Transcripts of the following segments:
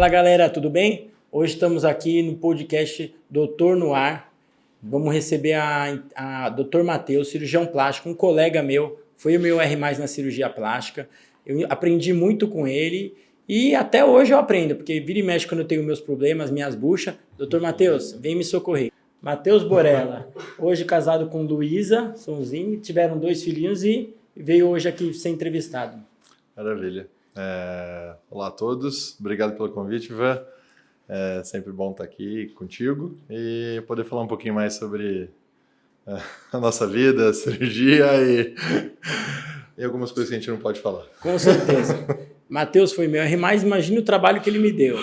Fala galera, tudo bem? Hoje estamos aqui no podcast Doutor no Ar. Vamos receber a Dr. Matheus, cirurgião plástico, um colega meu, foi o meu R+ na cirurgia plástica. Eu aprendi muito com ele e até hoje eu aprendo, porque vira e mexe quando eu tenho meus problemas, minhas buchas. Dr. Matheus, vem me socorrer. Matheus Borella, hoje casado com Luísa Sonzini, tiveram 2 filhinhos e veio hoje aqui ser entrevistado. Maravilha. Olá a todos, obrigado pelo convite, Ivan. É sempre bom estar aqui contigo e poder falar um pouquinho mais sobre a nossa vida, a cirurgia e algumas coisas que a gente não pode falar. Com certeza. Matheus foi meu R+, imagina o trabalho que ele me deu.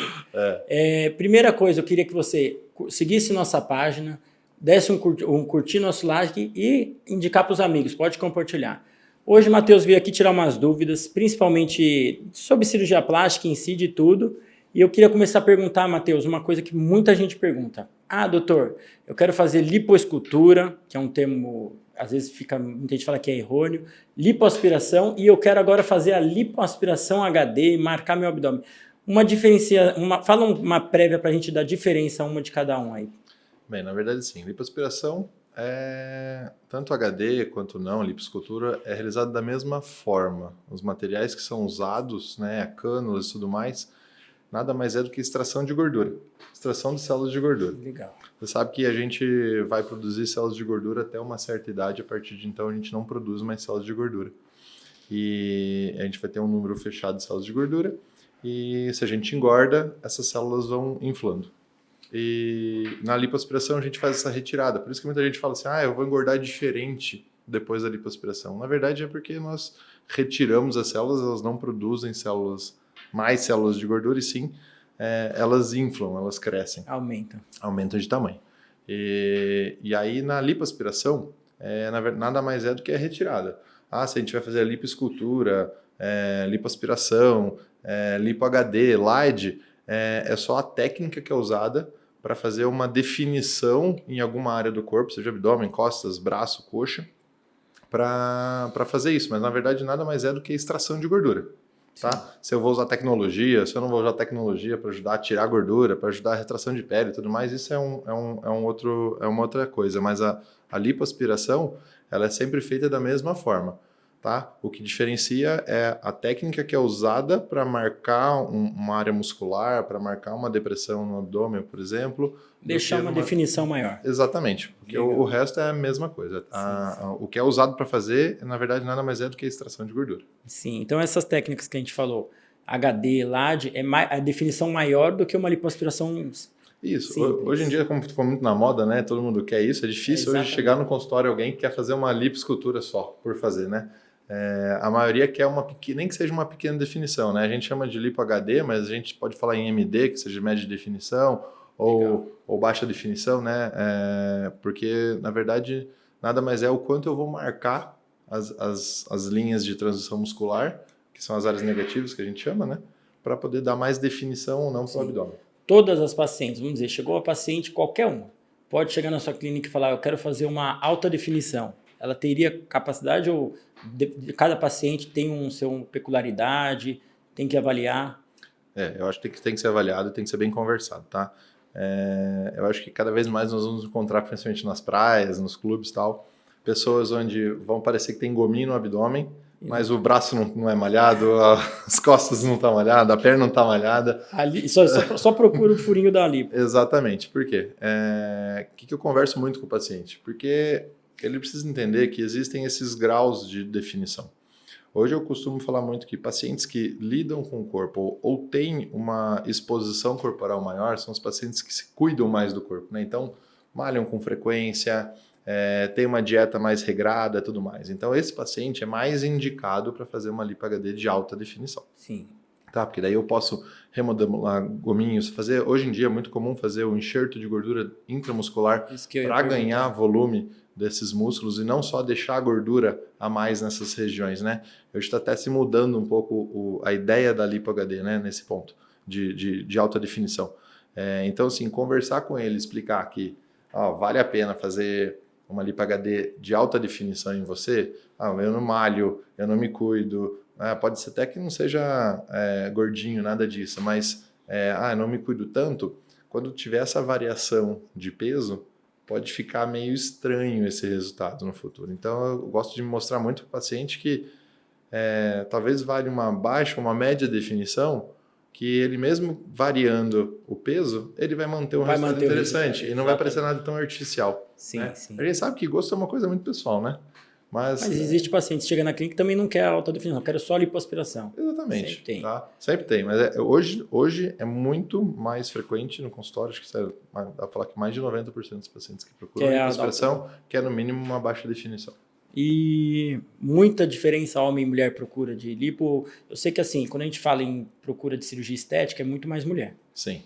Primeira coisa, eu queria que você seguisse nossa página, desse um curtir nosso like e indicar para os amigos, pode compartilhar. Hoje o Matheus veio aqui tirar umas dúvidas, principalmente sobre cirurgia plástica em si, de tudo. E eu queria começar a perguntar, Matheus, uma coisa que muita gente pergunta. Doutor, eu quero fazer lipoescultura, que é um termo, às vezes muita gente fala que é errôneo, lipoaspiração, e eu quero agora fazer a lipoaspiração HD e marcar meu abdômen. Fala uma prévia para a gente dar diferença uma de cada um aí. Bem, na verdade sim, lipoaspiração tanto HD quanto não, lipoescultura é realizado da mesma forma. Os materiais que são usados, cânulas e tudo mais, nada mais é do que extração de gordura, extração de células de gordura. Legal. Você sabe que a gente vai produzir células de gordura até uma certa idade, a partir de então a gente não produz mais células de gordura. E a gente vai ter um número fechado de células de gordura e se a gente engorda, essas células vão inflando. E na lipoaspiração a gente faz essa retirada. Por isso que muita gente fala assim, eu vou engordar diferente depois da lipoaspiração. Na verdade é porque nós retiramos as células, elas não produzem mais células de gordura e sim, elas inflam, elas crescem. Aumentam de tamanho. E aí na lipoaspiração, nada mais é do que a retirada. Se a gente vai fazer a lipoescultura, lipoaspiração, lipo HD, LIDE, é só a técnica que é usada para fazer uma definição em alguma área do corpo, seja abdômen, costas, braço, coxa, para fazer isso. Mas na verdade nada mais é do que extração de gordura. Tá? Se eu vou usar tecnologia, se eu não vou usar tecnologia para ajudar a tirar a gordura, para ajudar a retração de pele e tudo mais, isso é uma outra coisa. Mas a lipoaspiração, ela é sempre feita da mesma forma. Tá? O que diferencia é a técnica que é usada para marcar uma área muscular, para marcar uma depressão no abdômen, por exemplo. Deixar uma definição maior. Exatamente, porque o resto é a mesma coisa. O que é usado para fazer, na verdade, nada mais é do que a extração de gordura. Sim, então essas técnicas que a gente falou, HD, LAD, é a definição maior do que uma lipoaspiração. Isso. Simples. Hoje em dia, como ficou muito na moda, né? Todo mundo quer isso. É difícil hoje chegar no consultório alguém que quer fazer uma lipoescultura só, por fazer, né? A maioria quer nem que seja uma pequena definição, né? A gente chama de lipo HD, mas a gente pode falar em MD, que seja média definição, ou baixa definição, né? Porque, na verdade, nada mais é o quanto eu vou marcar as linhas de transição muscular, que são as áreas negativas que a gente chama, né? Para poder dar mais definição ou não para o abdômen. Todas as pacientes, vamos dizer, chegou a paciente, qualquer uma, pode chegar na sua clínica e falar, eu quero fazer uma alta definição. Ela teria capacidade ou cada paciente tem uma peculiaridade, tem que avaliar? Eu acho que tem que ser avaliado e tem que ser bem conversado, tá? Eu acho que cada vez mais nós vamos encontrar, principalmente nas praias, nos clubes e tal, pessoas onde vão parecer que tem gominho no abdômen, mas o braço não é malhado, as costas não estão malhadas, a perna não está malhada. Ali, só procura o furinho da lipo. Exatamente. Por quê? O que eu converso muito com o paciente? Porque ele precisa entender que existem esses graus de definição. Hoje eu costumo falar muito que pacientes que lidam com o corpo ou têm uma exposição corporal maior são os pacientes que se cuidam mais do corpo, né? Então, malham com frequência, têm uma dieta mais regrada e tudo mais. Então, esse paciente é mais indicado para fazer uma lipo HD de alta definição. Sim. Tá, porque daí eu posso remodelar gominhos, hoje em dia é muito comum fazer o enxerto de gordura intramuscular para ganhar volume desses músculos e não só deixar a gordura a mais nessas regiões, né? Hoje está até se mudando um pouco a ideia da lipo HD, né? Nesse ponto de alta definição. Então, assim, conversar com ele, explicar que vale a pena fazer uma lipo HD de alta definição em você, eu não malho, eu não me cuido, pode ser até que não seja gordinho, nada disso, mas não me cuido tanto, quando tiver essa variação de peso, pode ficar meio estranho esse resultado no futuro. Então, eu gosto de mostrar muito para o paciente que talvez valha uma baixa, uma média definição, que ele mesmo variando o peso, ele vai manter um resultado interessante e não vai parecer nada tão artificial. Sim, né? sim. A gente sabe que gosto é uma coisa muito pessoal, né? Mas existe paciente que chega na clínica e também não quer alta definição, quer só lipoaspiração. Exatamente. Sempre tem. Tá? Sempre tem, mas hoje é muito mais frequente no consultório, acho que dá para falar que mais de 90% dos pacientes que procuram lipoaspiração quer no mínimo uma baixa definição. E muita diferença homem e mulher procura de lipo. Eu sei que assim, quando a gente fala em procura de cirurgia estética, é muito mais mulher. Sim.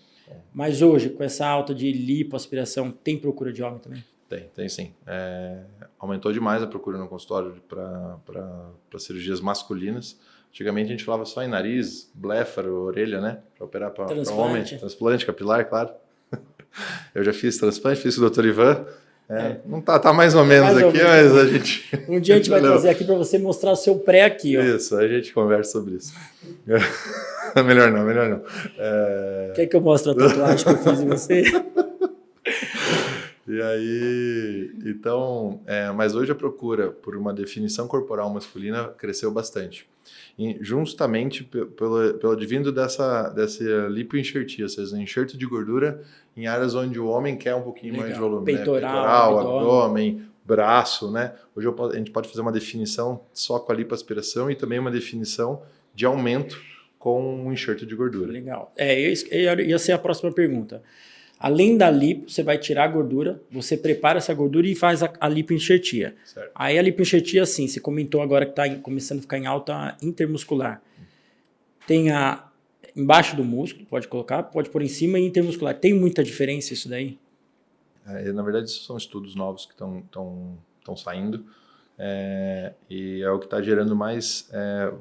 Mas hoje, com essa alta de lipoaspiração, tem procura de homem também? Tem sim. Aumentou demais a procura no consultório para cirurgias masculinas. Antigamente a gente falava só em nariz, bléfaro, orelha, né? Para operar para homem. Transplante capilar, claro. Eu já fiz transplante, fiz com o Dr. Ivan. Não tá mais ou menos aqui, mas a gente... Um dia a gente vai trazer aqui para você mostrar o seu pré aqui, ó. Isso, a gente conversa sobre isso. Melhor não. Quer que eu mostre a tatuagem que eu fiz em você? E aí, então, mas hoje a procura por uma definição corporal masculina cresceu bastante. E justamente pelo advindo dessa lipoenxertia, ou seja, enxerto de gordura em áreas onde o homem quer um pouquinho mais de volume. Peitoral, abdômen, braço, né? Hoje a gente pode fazer uma definição só com a lipoaspiração e também uma definição de aumento com um enxerto de gordura. Legal. Ia ser a próxima pergunta. Além da lipo, você vai tirar a gordura, você prepara essa gordura e faz a lipoenxertia. Certo. Aí a lipoenxertia, assim, você comentou agora que está começando a ficar em alta intermuscular. Tem embaixo do músculo, pode colocar, pode pôr em cima e intermuscular. Tem muita diferença isso daí? Na verdade, isso são estudos novos que estão saindo. E é o que está gerando mais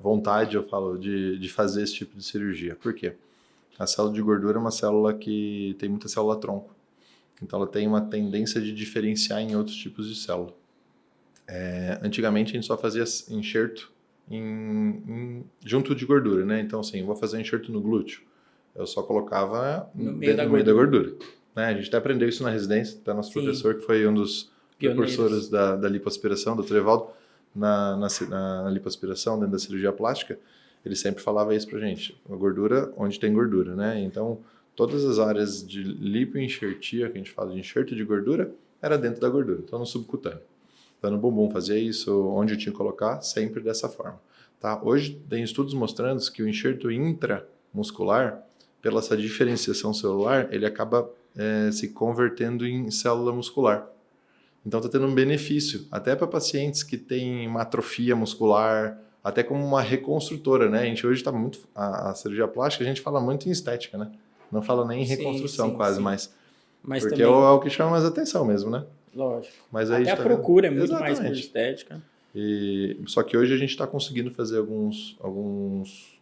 vontade, eu falo, de fazer esse tipo de cirurgia. Por quê? A célula de gordura é uma célula que tem muita célula tronco. Então, ela tem uma tendência de diferenciar em outros tipos de célula. Antigamente, a gente só fazia enxerto junto de gordura, né? Então, assim, eu vou fazer enxerto no glúteo. Eu só colocava no meio da gordura. Né? A gente até aprendeu isso na residência. Até nosso professor, que foi um dos precursores da lipoaspiração, Dr. Evaldo, na lipoaspiração, dentro da cirurgia plástica, ele sempre falava isso pra gente, a gordura onde tem gordura, né? Então, todas as áreas de lipoenxertia, que a gente fala de enxerto de gordura, era dentro da gordura, então no subcutâneo. Então, no bumbum fazia isso, onde eu tinha que colocar, sempre dessa forma. Tá? Hoje, tem estudos mostrando que o enxerto intramuscular, pela essa diferenciação celular, ele acaba se convertendo em célula muscular. Então, está tendo um benefício, até para pacientes que têm uma atrofia muscular, até como uma reconstrutora, né? A gente hoje está muito... A cirurgia plástica, a gente fala muito em estética, né? Não fala nem em reconstrução mas porque também... é o que chama mais atenção mesmo, né? Lógico. Mas aí até a procura é muito Exatamente. mais por estética. Só que hoje a gente está conseguindo fazer alguns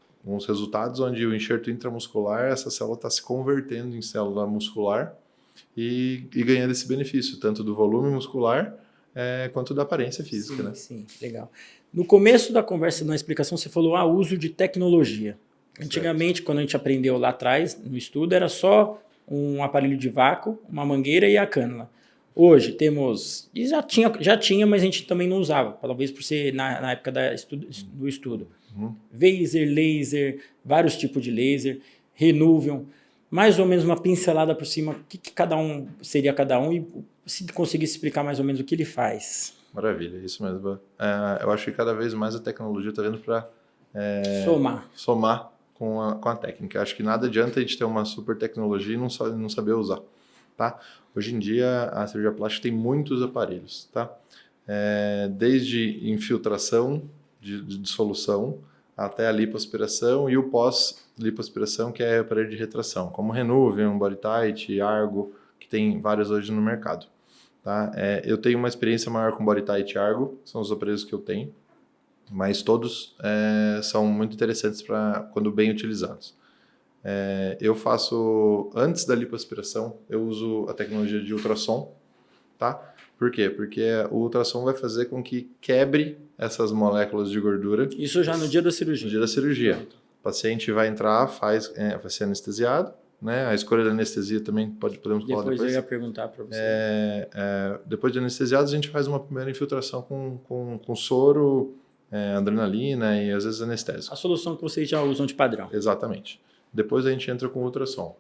resultados onde o enxerto intramuscular, essa célula está se convertendo em célula muscular e ganhando esse benefício, tanto do volume muscular quanto da aparência física, né? Sim, legal. No começo da conversa, na explicação, você falou uso de tecnologia. Antigamente, quando a gente aprendeu lá atrás, no estudo, era só um aparelho de vácuo, uma mangueira e a cânula. Hoje temos, e já tinha, mas a gente também não usava, talvez por ser na época do estudo. Vaser, laser, vários tipos de laser, Renuvium, mais ou menos uma pincelada por cima, o que cada um seria cada um e se conseguisse explicar mais ou menos o que ele faz. Maravilha, isso mesmo. Eu acho que cada vez mais a tecnologia está vindo para somar com a técnica. Acho que nada adianta a gente ter uma super tecnologia e não saber usar. Tá? Hoje em dia, a cirurgia plástica tem muitos aparelhos. Tá? Desde infiltração de dissolução até a lipoaspiração e o pós-lipoaspiração, que é aparelho de retração, como Renuvium, BodyTite, Argo, que tem vários hoje no mercado. Tá? Eu tenho uma experiência maior com BodyTite e Argo, são os aparelhos que eu tenho, mas todos são muito interessantes quando bem utilizados. Eu faço, antes da lipoaspiração, eu uso a tecnologia de ultrassom. Tá? Por quê? Porque o ultrassom vai fazer com que quebre essas moléculas de gordura. Isso já no dia da cirurgia? No dia da cirurgia. O paciente vai entrar, vai ser anestesiado, né? A escolha da anestesia também podemos falar depois. Depois eu ia perguntar para você. Depois de anestesiado, a gente faz uma primeira infiltração com soro, adrenalina e às vezes anestésico. A solução que vocês já usam de padrão. Exatamente. Depois a gente entra com ultrassom.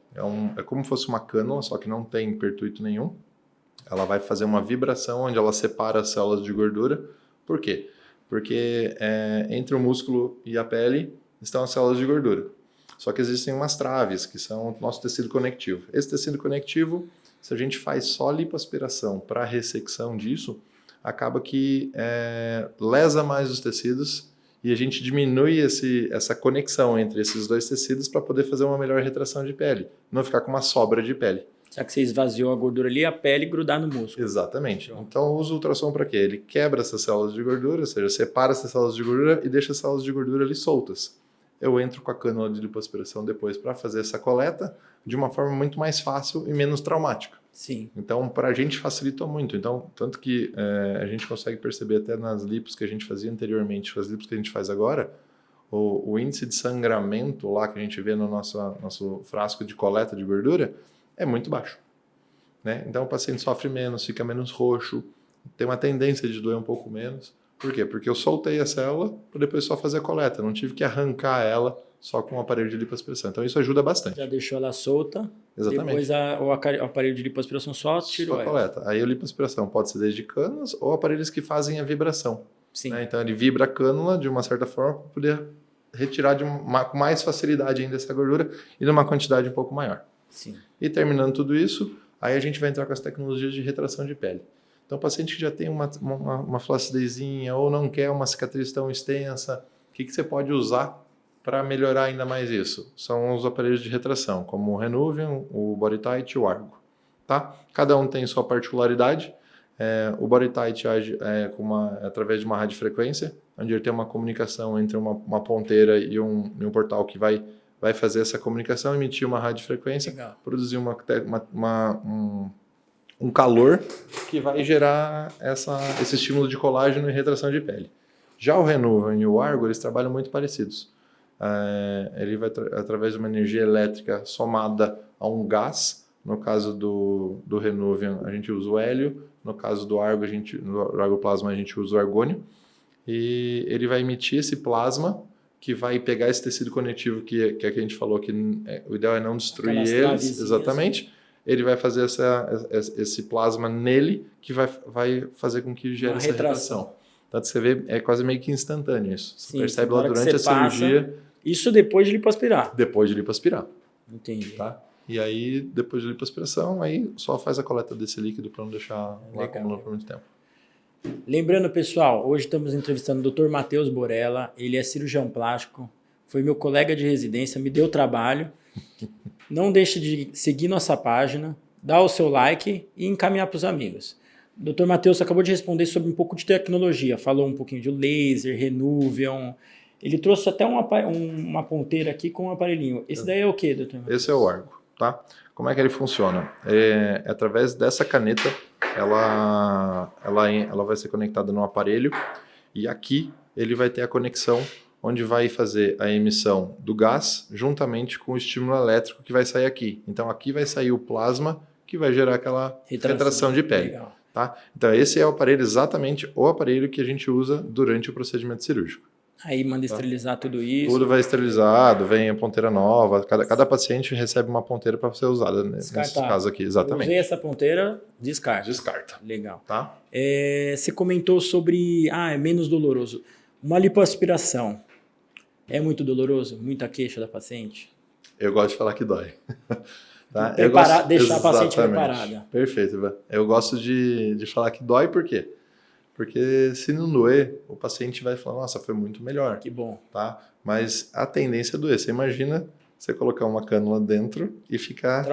É como se fosse uma cânula, só que não tem pertuito nenhum. Ela vai fazer uma vibração onde ela separa as células de gordura. Por quê? Porque entre o músculo e a pele estão as células de gordura. Só que existem umas traves, que são o nosso tecido conectivo. Esse tecido conectivo, se a gente faz só lipoaspiração para ressecção disso, acaba que lesa mais os tecidos e a gente diminui essa conexão entre esses dois tecidos para poder fazer uma melhor retração de pele, não ficar com uma sobra de pele. Já que você esvaziou a gordura ali, a pele grudar no músculo. Exatamente. Então, usa o ultrassom para quê? Ele quebra essas células de gordura, ou seja, separa essas células de gordura e deixa as células de gordura ali soltas. Eu entro com a cânula de lipoaspiração depois para fazer essa coleta de uma forma muito mais fácil e menos traumática. Sim. Então, para a gente facilitou muito. Então, tanto que a gente consegue perceber até nas lipos que a gente fazia anteriormente, com as lipos que a gente faz agora, o índice de sangramento lá que a gente vê no nosso frasco de coleta de gordura é muito baixo. Né? Então, o paciente sofre menos, fica menos roxo, tem uma tendência de doer um pouco menos. Por quê? Porque eu soltei a célula para depois só fazer a coleta. Não tive que arrancar ela só com o aparelho de lipoaspiração. Então, isso ajuda bastante. Já deixou ela solta. Exatamente. Depois o aparelho de lipoaspiração só tirou só coleta. Aí a lipoaspiração pode ser desde cânulas ou aparelhos que fazem a vibração. Sim. Né? Então, ele vibra a cânula de uma certa forma para poder retirar com mais facilidade ainda essa gordura e numa quantidade um pouco maior. Sim. E terminando tudo isso, aí a gente vai entrar com as tecnologias de retração de pele. Então, o paciente que já tem uma flacidezinha ou não quer uma cicatriz tão extensa, o que você pode usar para melhorar ainda mais isso? São os aparelhos de retração, como o Renuvium, o BodyTite e o Argo. Tá? Cada um tem sua particularidade. O BodyTite age através de uma radiofrequência, onde ele tem uma comunicação entre uma ponteira e um portal que vai fazer essa comunicação, emitir uma radiofrequência, Legal. Produzir um calor que vai gerar esse estímulo de colágeno e retração de pele. Já o Renuvium e o Argo, eles trabalham muito parecidos. Ele vai através de uma energia elétrica somada a um gás. No caso do Renuvium, a gente usa o hélio. No caso do Argo, no Argoplasma, a gente usa o argônio. E ele vai emitir esse plasma que vai pegar esse tecido conectivo que a gente falou que o ideal é não destruir eles. Exatamente. Ele vai fazer esse plasma nele que vai fazer com que gere essa retração. Então, você vê, é quase meio que instantâneo isso. Você percebe lá durante a cirurgia. Isso depois de lipoaspirar. Depois de lipoaspirar. Entendi. Tá? E aí, depois de lipoaspiração, aí só faz a coleta desse líquido para não deixar lá acumulando por muito tempo. Lembrando, pessoal, hoje estamos entrevistando o Dr. Matheus Borella. Ele é cirurgião plástico, foi meu colega de residência, me deu trabalho. Não deixe de seguir nossa página, dar o seu like e encaminhar para os amigos. O Dr. Matheus acabou de responder sobre um pouco de tecnologia, falou um pouquinho de laser, Renuvium. Ele trouxe até uma ponteira aqui com um aparelhinho. Esse daí é o quê, Dr. Matheus? Esse é o Argo, tá? Como é que ele funciona? Através dessa caneta, ela vai ser conectada no aparelho e aqui ele vai ter a conexão onde vai fazer a emissão do gás juntamente com o estímulo elétrico que vai sair aqui. Então aqui vai sair o plasma que vai gerar aquela retração de pele. Legal. Tá? Então esse é o aparelho, exatamente o aparelho que a gente usa durante o procedimento cirúrgico. Aí manda esterilizar tudo isso. Tudo vai esterilizado, vem a ponteira nova. Cada paciente recebe uma ponteira para ser usada nesse caso aqui. Exatamente. Usei essa ponteira, descarta. Descarta. Legal. Tá? Você comentou sobre... é menos doloroso. Uma lipoaspiração. É muito doloroso? Muita queixa da paciente? Eu gosto de falar que dói. Tá? Deixar a paciente preparada. Perfeito. Eu gosto de falar que dói por quê? Porque se não doer, o paciente vai falar, nossa, foi muito melhor. Que bom. Tá? Mas a tendência é doer. Você imagina você colocar uma cânula dentro e ficar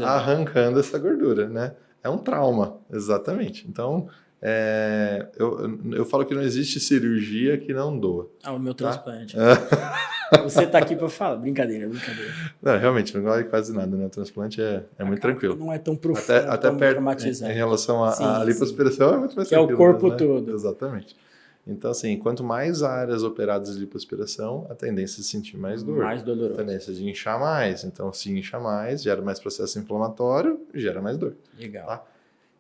arrancando essa gordura, né? É um trauma, exatamente. Então, eu falo que não existe cirurgia que não doa. O meu transplante. Você tá aqui para falar. Brincadeira. Não, realmente, não dói quase nada, né? O transplante é muito tranquilo. Não é tão profundo, até tão perto, traumatizante. Em relação à lipoaspiração, é muito mais tranquilo. É o corpo né? todo. Exatamente. Então, assim, quanto mais áreas operadas de lipoaspiração, a tendência é sentir mais dor. Mais doloroso. A tendência de inchar mais. Então, se incha mais, gera mais processo inflamatório, gera mais dor. Legal. Tá?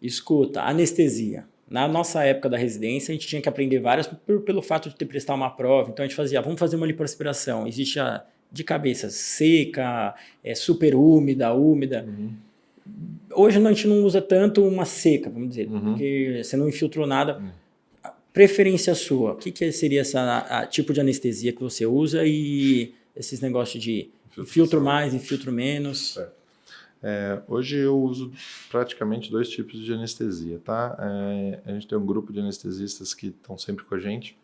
Escuta, anestesia. Na nossa época da residência, a gente tinha que aprender várias pelo fato de ter que prestar uma prova. Então, a gente fazia, vamos fazer uma lipoaspiração. Existe a de cabeça seca, super úmida, úmida. Hoje a gente não usa tanto uma seca, vamos dizer, porque você não infiltrou nada. Preferência sua, o que seria esse tipo de anestesia que você usa e esses negócios de infiltro mais, infiltro menos? Certo. Hoje eu uso praticamente 2 tipos de anestesia, tá? A gente tem um grupo de anestesistas que estão sempre com a gente.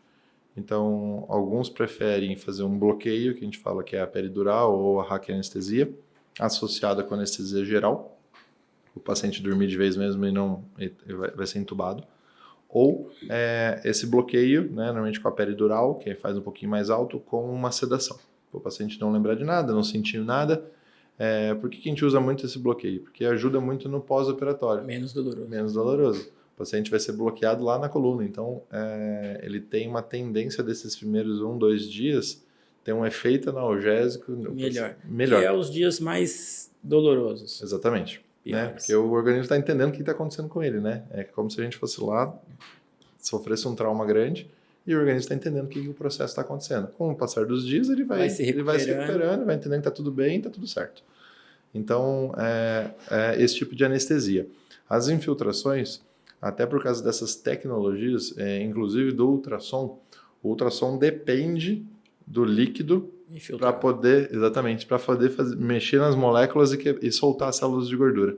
Então, alguns preferem fazer um bloqueio, que a gente fala que é a peridural ou a raquianestesia, associada com anestesia geral. O paciente dormir de vez mesmo e vai ser entubado. Ou esse bloqueio, né, normalmente com a peridural, que faz um pouquinho mais alto, com uma sedação. O paciente não lembrar de nada, não sentir nada. Por que a gente usa muito esse bloqueio? Porque ajuda muito no pós-operatório. Menos doloroso. Menos doloroso. O paciente vai ser bloqueado lá na coluna. Então, ele tem uma tendência desses primeiros 1-2 dias ter um efeito analgésico melhor. Que é os dias mais dolorosos. Exatamente. Né? Porque o organismo está entendendo o que está acontecendo com ele, né? É como se a gente fosse lá, sofresse um trauma grande e o organismo está entendendo o que o processo está acontecendo. Com o passar dos dias, ele vai se recuperando, vai entendendo que está tudo bem, está tudo certo. Então, esse tipo de anestesia. As infiltrações, até por causa dessas tecnologias, inclusive do ultrassom, o ultrassom depende do líquido para poder, mexer nas moléculas e soltar as células de gordura.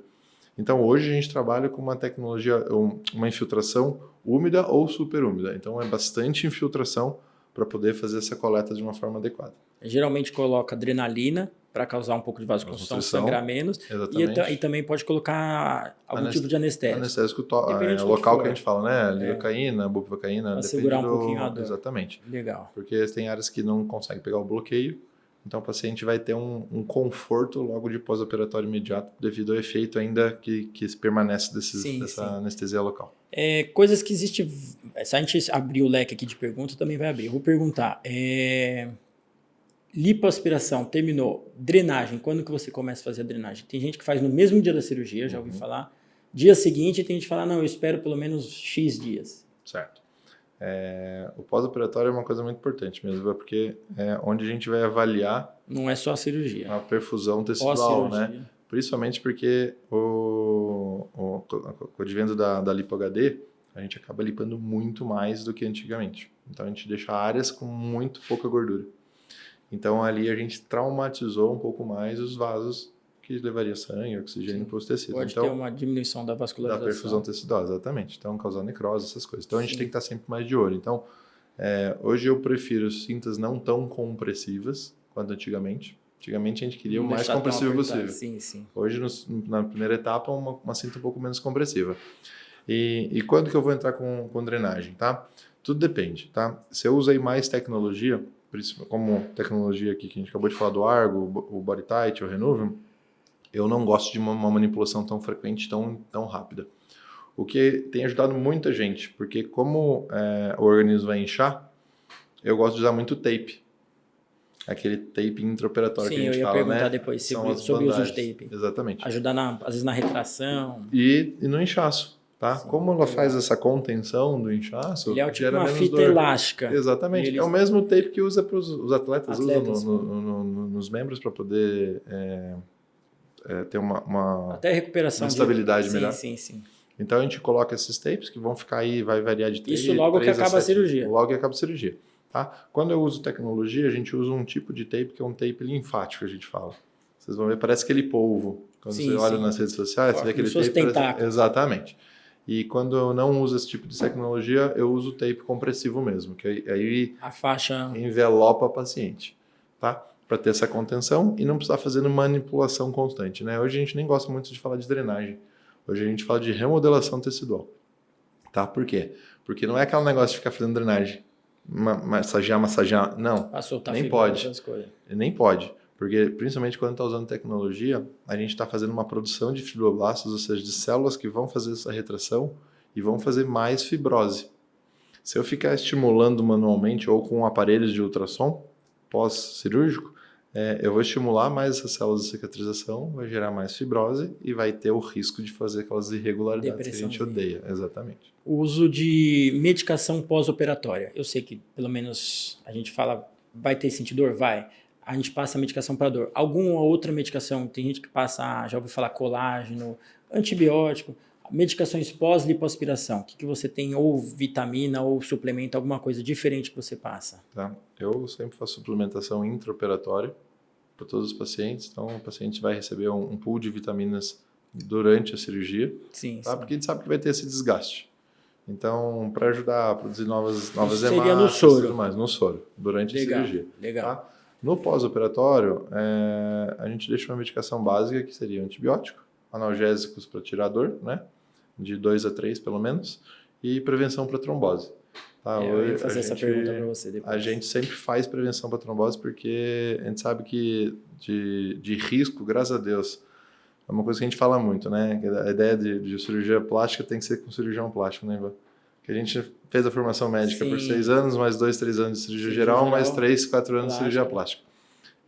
Então, hoje a gente trabalha com uma tecnologia, uma infiltração úmida ou superúmida. Então, é bastante infiltração para poder fazer essa coleta de uma forma adequada. Geralmente coloca adrenalina para causar um pouco de vasoconstrição, sangrar menos. E também pode colocar algum tipo de anestésico. Anestésico local que a gente fala, né? Lidocaína, bupivacaína. Para segurar um pouquinho a dor. Exatamente. Legal. Porque tem áreas que não conseguem pegar o bloqueio. Então, o paciente vai ter um conforto logo de pós-operatório imediato devido ao efeito ainda que permanece dessa anestesia local. Coisas que existem... Se a gente abrir o leque aqui de perguntas, também vai abrir. Eu vou perguntar. Lipoaspiração, terminou. Drenagem, quando que você começa a fazer a drenagem? Tem gente que faz no mesmo dia da cirurgia, já ouvi falar. Dia seguinte, tem gente que fala, não, eu espero pelo menos X dias. Certo. O pós-operatório é uma coisa muito importante mesmo, porque é onde a gente vai avaliar... Não é só a cirurgia. A perfusão tecidual, né? Principalmente porque com o advento da lipo-HD, a gente acaba lipando muito mais do que antigamente. Então, a gente deixa áreas com muito pouca gordura. Então, ali a gente traumatizou um pouco mais os vasos que levaria sangue, oxigênio para os tecidos. Pode ter uma diminuição da vascularização. Da perfusão tecidual, exatamente. Então, causar necrose, essas coisas. Então, a gente tem que estar sempre mais de olho. Então, hoje eu prefiro cintas não tão compressivas quanto antigamente. Antigamente, a gente queria o mais compressivo possível. Sim. Hoje, na primeira etapa, uma cinta um pouco menos compressiva. E quando que eu vou entrar com drenagem, tá? Tudo depende, tá? Se eu usei mais tecnologia, como tecnologia aqui que a gente acabou de falar do Argo, o BodyTite, o Renuvium, eu não gosto de uma manipulação tão frequente, tão rápida. O que tem ajudado muita gente, porque como o organismo vai inchar, eu gosto de usar muito tape. Aquele tape intraoperatório que a gente fala, né? Sim, eu ia perguntar depois sobre o uso de tape. Exatamente. Ajudar, às vezes, na retração. E no inchaço. Tá? Sim, como ela faz essa contenção do inchaço, ele é tipo uma fita elástica. Exatamente. É o mesmo tape que usa para os atletas usam nos membros para poder ter uma até recuperação uma estabilidade melhor. Sim. Então a gente coloca esses tapes que vão ficar aí, vai variar de 3 Isso logo que acaba a cirurgia. Logo que acaba a cirurgia. Tá? Quando eu uso tecnologia, a gente usa um tipo de tape que é um tape linfático, a gente fala. Vocês vão ver, parece aquele polvo. Quando você olha nas redes sociais, você vê aquele tape. Parece... Exatamente. E quando eu não uso esse tipo de tecnologia, eu uso tape compressivo mesmo, que aí a faixa envelopa o paciente, tá? Para ter essa contenção e não precisar fazer manipulação constante, né? Hoje a gente nem gosta muito de falar de drenagem. Hoje a gente fala de remodelação tecidual, tá? Por quê? Porque não é aquele negócio de ficar fazendo drenagem, massagear, não. Nem pode. Nem pode. Porque, principalmente quando está usando tecnologia, a gente está fazendo uma produção de fibroblastos, ou seja, de células que vão fazer essa retração e vão fazer mais fibrose. Se eu ficar estimulando manualmente ou com aparelhos de ultrassom pós-cirúrgico, eu vou estimular mais essas células de cicatrização, vai gerar mais fibrose e vai ter o risco de fazer aquelas irregularidades que a gente odeia. Exatamente. O uso de medicação pós-operatória. Eu sei que, pelo menos, a gente fala, vai ter sentir dor? Vai. A gente passa a medicação para dor. Alguma outra medicação? Tem gente que passa, já ouviu falar colágeno, antibiótico, medicações pós-lipoaspiração. O que você tem? Ou vitamina, ou suplemento, alguma coisa diferente que você passa? Tá. Eu sempre faço suplementação intraoperatória para todos os pacientes. Então, o paciente vai receber um pool de vitaminas durante a cirurgia. Sim, tá? sim. Porque a gente sabe que vai ter esse desgaste. Então, para ajudar a produzir novas seria no soro. Tudo mais, no soro, durante a cirurgia. Legal. Tá? No pós-operatório, a gente deixa uma medicação básica, que seria antibiótico, analgésicos para tirar a dor, né? De 2 a 3 pelo menos, e prevenção para trombose. Tá? Eu ia fazer essa pergunta para você depois. A gente sempre faz prevenção para trombose porque a gente sabe que de risco, graças a Deus, é uma coisa que a gente fala muito, né? A ideia de cirurgia plástica tem que ser com cirurgião plástico, né, Ivan? Que a gente fez a formação médica por 6 anos, mais 2, 3 anos de cirurgia geral, mais 3, 4 anos de cirurgia plástica.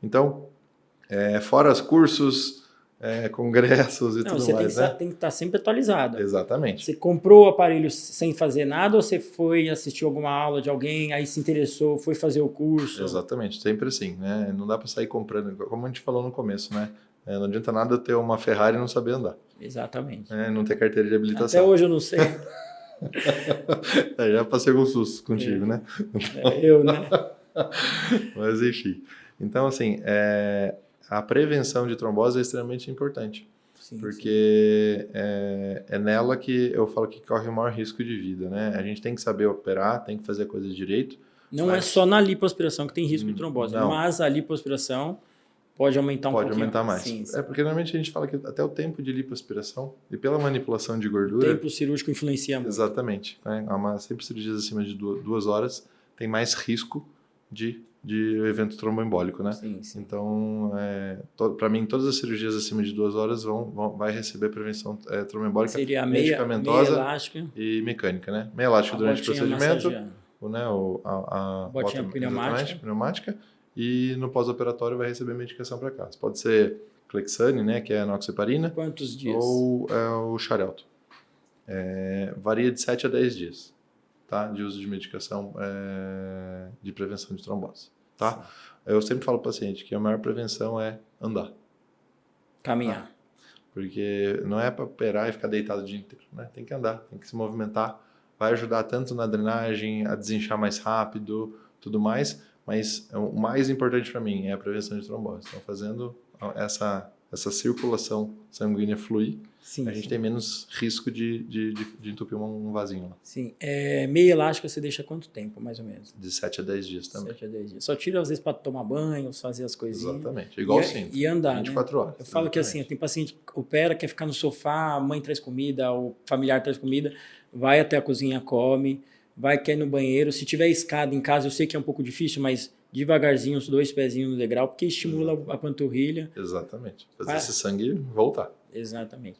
Então, fora os cursos, congressos e tudo mais, você tem que estar sempre atualizado. Exatamente. Você comprou o aparelho sem fazer nada ou você foi assistir alguma aula de alguém, aí se interessou, foi fazer o curso? Exatamente, sempre assim, né? Não dá para sair comprando, como a gente falou no começo, né? Não adianta nada ter uma Ferrari e não saber andar. Exatamente. Não ter carteira de habilitação. Até hoje eu não sei. Já passei algum susto contigo, né? Eu, né? Mas enfim. Então, assim, a prevenção de trombose é extremamente importante. Sim, porque é nela que eu falo que corre o maior risco de vida, né? A gente tem que saber operar, tem que fazer a coisa direito. Não é só na lipoaspiração que tem risco de trombose, mas a lipoaspiração pode aumentar um pouquinho. Pode aumentar mais. Sim. Porque normalmente a gente fala que até o tempo de lipoaspiração e pela manipulação de gordura... O tempo cirúrgico influencia muito. Exatamente. Né? Sempre cirurgias acima de 2 horas tem mais risco de evento tromboembólico, né? Sim. Então, para mim, todas as cirurgias acima de 2 horas vai receber prevenção tromboembólica. Seria medicamentosa meia elástica e mecânica, né? Meia elástica durante o procedimento, a botinha pneumática. E no pós-operatório vai receber medicação para casa. Pode ser Clexane, né, que é a enoxaparina. Quantos dias? Ou o Xarelto. Varia de 7 a 10 dias, tá? De uso de medicação de prevenção de trombose. Tá? Eu sempre falo para o paciente que a maior prevenção é andar. Caminhar. Tá? Porque não é para operar e ficar deitado o dia inteiro. Né? Tem que andar, tem que se movimentar. Vai ajudar tanto na drenagem, a desinchar mais rápido, tudo mais. Mas o mais importante para mim é a prevenção de trombose. Então, fazendo essa circulação sanguínea fluir, a gente tem menos risco de entupir um vasinho lá. Sim. Meia elástica você deixa quanto tempo, mais ou menos? De 7 a 10 dias também. 7 a 10 dias. Só tira às vezes para tomar banho, fazer as coisinhas. Exatamente. Igual cinto. E andar, 24 horas. Eu falo que assim, tem paciente que opera, quer ficar no sofá, a mãe traz comida, o familiar traz comida, vai até a cozinha, come, quer ir no banheiro. Se tiver escada em casa, eu sei que é um pouco difícil, mas devagarzinho, os 2 pezinhos no degrau, porque estimula a panturrilha. Exatamente. Fazer esse sangue voltar. Exatamente.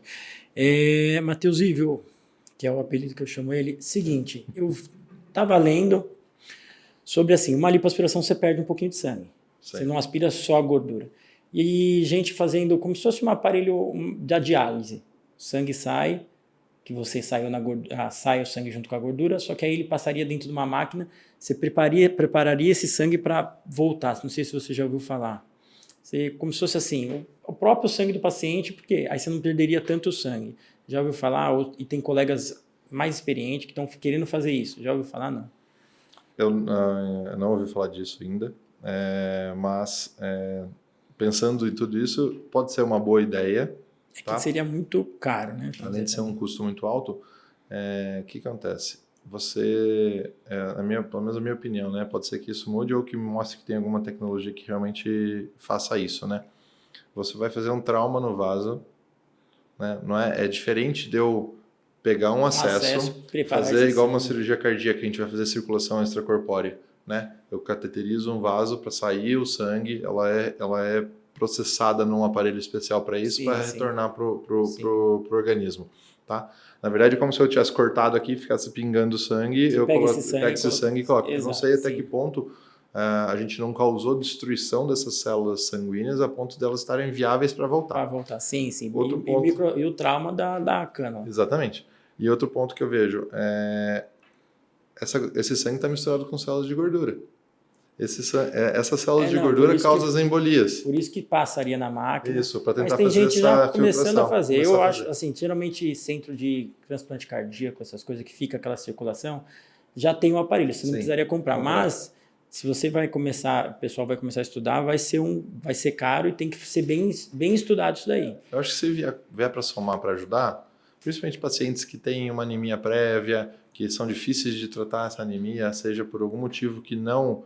Matheus Ívio, que é o apelido que eu chamo ele, seguinte, eu estava lendo sobre assim, uma lipoaspiração você perde um pouquinho de sangue. Sim. Você não aspira só a gordura. E gente fazendo como se fosse um aparelho da diálise. O sangue sai, que você saiu na gordura, sai o sangue junto com a gordura, só que aí ele passaria dentro de uma máquina, você prepararia esse sangue para voltar. Não sei se você já ouviu falar. Como se fosse assim, o próprio sangue do paciente, porque aí você não perderia tanto sangue. Já ouviu falar? E tem colegas mais experientes que estão querendo fazer isso. Já ouviu falar? Não. Eu não ouvi falar disso ainda, mas pensando em tudo isso, pode ser uma boa ideia. Que seria muito caro, né? Além de ser um custo muito alto, o que acontece? Você, pelo menos a minha opinião, né? Pode ser que isso mude ou que mostre que tem alguma tecnologia que realmente faça isso, né? Você vai fazer um trauma no vaso, né? Não é diferente de eu pegar um acesso fazer igual uma cirurgia cardíaca, que a gente vai fazer circulação extracorpórea, né? Eu cateterizo um vaso para sair o sangue, ela é processada num aparelho especial para isso, para retornar pro organismo. tá? Na verdade, é como se eu tivesse cortado aqui, ficasse pingando sangue, eu pego esse sangue e coloco. Exato, eu não sei até que ponto a gente não causou destruição dessas células sanguíneas a ponto delas estarem viáveis para voltar. Para voltar, sim. Outro ponto... E o trauma da cânula. Exatamente. E outro ponto que eu vejo esse sangue está misturado com células de gordura. Essas células de gordura causam as embolias. Por isso que passaria na máquina. Isso, para tentar fazer essa filtração. Mas tem gente já começando a fazer. Eu acho, assim, geralmente centro de transplante cardíaco, essas coisas que fica aquela circulação, já tem um aparelho, você não precisaria comprar. Mas se você vai começar, o pessoal vai começar a estudar, vai ser caro e tem que ser bem estudado isso daí. Eu acho que se vier para somar para ajudar, principalmente pacientes que têm uma anemia prévia, que são difíceis de tratar essa anemia, seja por algum motivo que não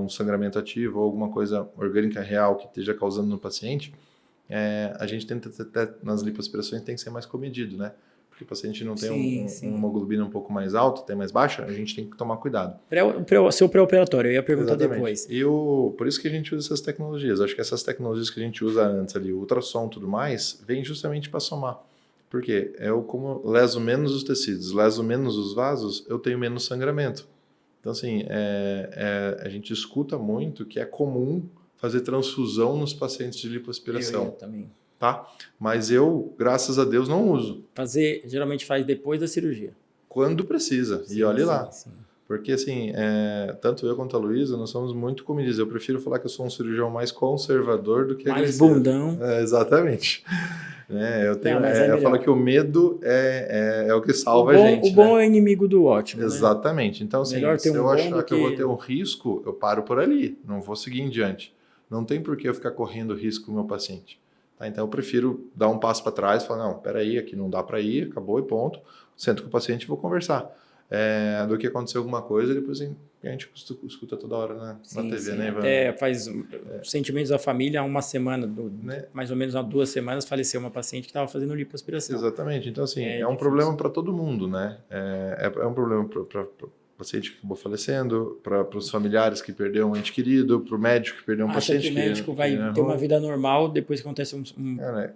um sangramento ativo ou alguma coisa orgânica real que esteja causando no paciente, a gente tenta até nas lipoaspirações tem que ser mais comedido, né? Porque o paciente não tem uma hemoglobina um pouco mais alta, tem mais baixa, a gente tem que tomar cuidado. Seu pré-operatório, eu ia perguntar depois. Por isso que a gente usa essas tecnologias. Acho que essas tecnologias que a gente usa antes ali, o ultrassom e tudo mais, vem justamente para somar. Por quê? Eu, como leso menos os tecidos, leso menos os vasos, eu tenho menos sangramento. Então, assim, a gente escuta muito que é comum fazer transfusão nos pacientes de lipoaspiração. Eu também. Tá? Mas eu, graças a Deus, não uso. Geralmente faz depois da cirurgia. Quando precisa. Sim, e olhe lá. Sim. Porque, assim, tanto eu quanto a Luísa, nós somos muito, como diz, eu prefiro falar que eu sou um cirurgião mais conservador do que mais bundão. Exatamente. Eu falo que o medo é o que salva a gente. O bom é o inimigo do ótimo. Exatamente. Né? Então, assim, se eu achar que eu vou ter um risco, eu paro por ali. Não vou seguir em diante. Não tem por que eu ficar correndo risco com o meu paciente. Tá? Então, eu prefiro dar um passo para trás e falar, não, peraí, aqui não dá para ir, acabou e ponto. Sento com o paciente e vou conversar. Do que acontecer alguma coisa, depois a gente escuta toda hora na TV, né, Ivan? Faz sentimentos da família há uma semana, mais ou menos há 2 semanas, faleceu uma paciente que estava fazendo lipoaspiração. Exatamente. Então, assim, é um problema para todo mundo, né? É um problema para o paciente que acabou falecendo, para os familiares que perderam um ente querido, para o médico que perdeu um paciente. Que o médico vai ter uma vida normal depois que acontece